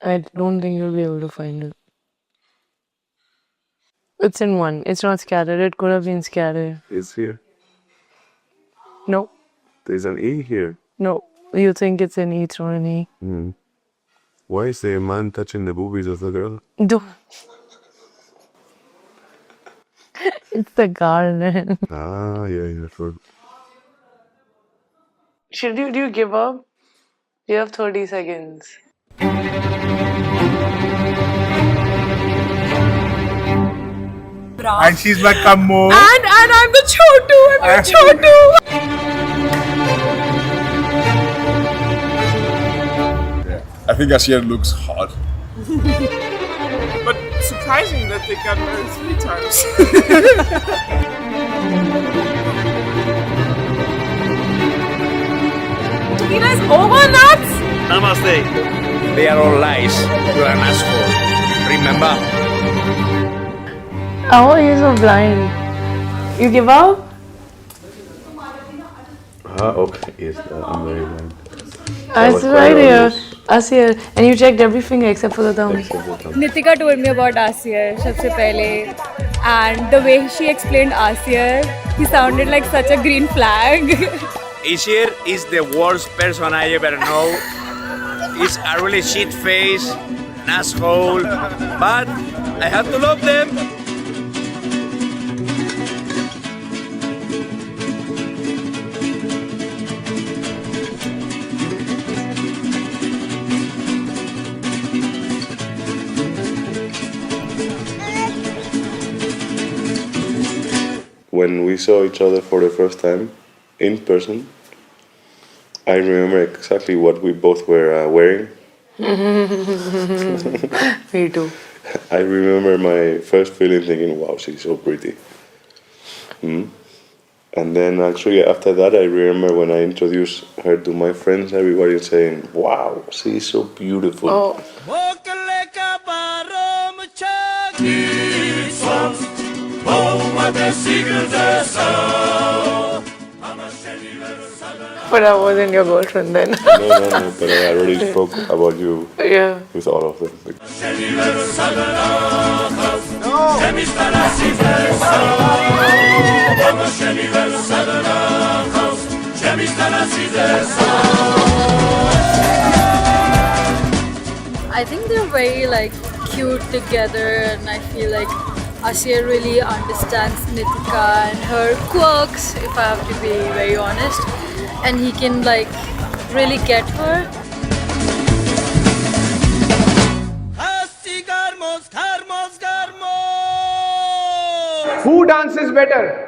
I don't think you'll be able to find it. It's in one. It's not scattered. It could have been scattered. It's here. No, There's an E here. no. You think it's an E through an E. Why is the man touching the boobies of the girl? Do It's the garden. Ah, yeah, sure. Do you give up? You have 30 seconds. And she's like, come on. And I'm the Chotu. I'm the Chotu. I think Asier looks hot. But surprising that they got married 3 times. You guys over nuts? Namaste. They are all lies. You're an asshole. Remember? How are you so blind? You give up? Okay. Yes, I'm very blind. It's right here. Us here. And you checked every finger except for the thumb. Nitika told me about Asier, sabse pehle. And the way she explained Asier, he sounded like such a green flag. Asier is the worst person I ever know. He's a really shit face, an asshole. But I have to love them. When we saw each other for the first time in person, I remember exactly what we both were wearing. Me too. I remember my first feeling thinking, wow, she's so pretty. And then actually after that, I remember when I introduced her to my friends, everybody was saying, wow, she's so beautiful. Oh, but I wasn't your girlfriend then. No, but I already spoke about you Yeah. with all of them. I think they're very like cute together, and I feel like Asier really understands Nitika and her quirks, if I have to be very honest, and he can like really get her. Who dances better?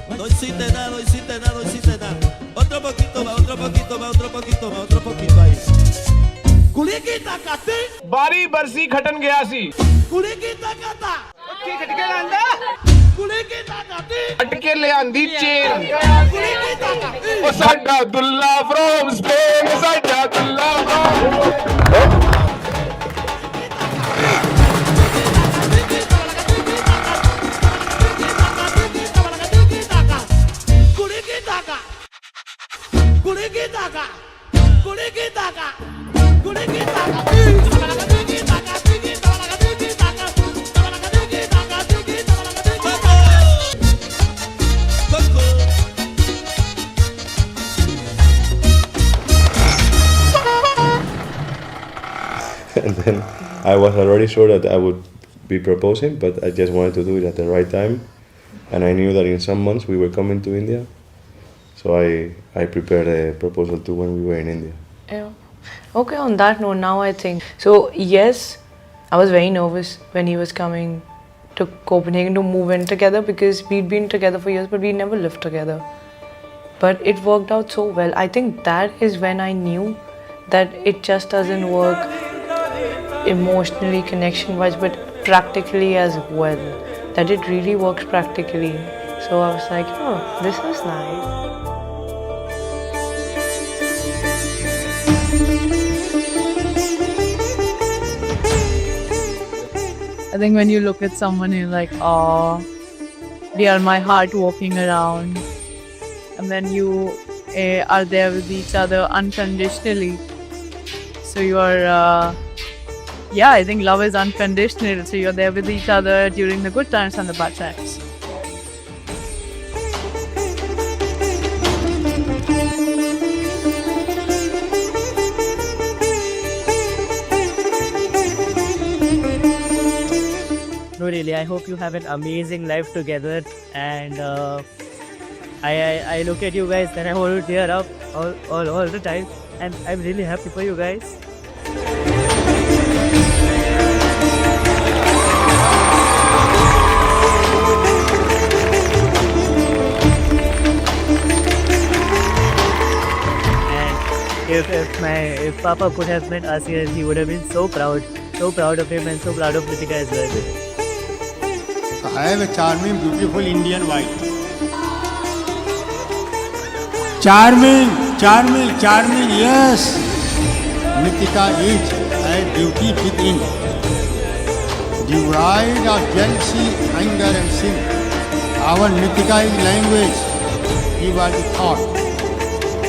No hiciste nada, no hiciste nada, no hiciste nada. Otro poquito más, otro poquito más, otro poquito más, otro poquito ahí. कुली की ताकत बारी बरसी खटन गया सी कुली की ताकत खटके लांदा कुली की ताकत खटके ले आंदी चेन कुली की ताकत ओ साडा दुल्ला फ्रॉम स्पेन साडा दुल्ला फ्रॉम कुली की ताकत कुली की ताकत कुली की ताकत कुली की And then I was already sure that I would be proposing, but I just wanted to do it at the right time. And I knew that in some months we were coming to India. So I prepared a proposal too when we were in India. Yeah. Okay, on that note, now I think. So, yes, I was very nervous when he was coming to Copenhagen to move in together because we'd been together for years, but we never lived together. But it worked out so well. I think that is when I knew that it just doesn't work emotionally, connection wise, but practically as well. That it really works practically. So I was like, oh, this is nice. I think when you look at someone, you're like, oh, they are my heart walking around. and then you are there with each other unconditionally. So you are, yeah, I think love is unconditional. So you're there with each other during the good times and the bad times. No, really, I hope you have an amazing life together. And I look at you guys, then I want to tear up all the time. And I'm really happy for you guys. And if Papa could have met Asir, he would have been so proud of him and so proud of Nitika as well. I have a charming, beautiful Indian wife. Charming, yes. Nitika is a beauty within, devoid of jealousy, anger and sin. Our Nitika is language, you are the thought.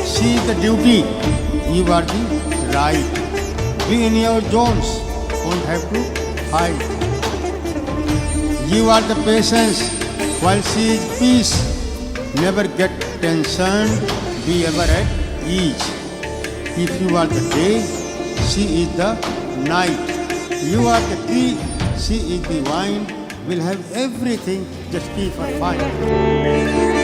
She is the duty, you are the right. Be in your zones, don't have to hide. You are the patience, while she is peace. Never get tension, be ever at ease. If you are the day, she is the night. You are the tree, she is the vine. We'll have everything, just keep her fine.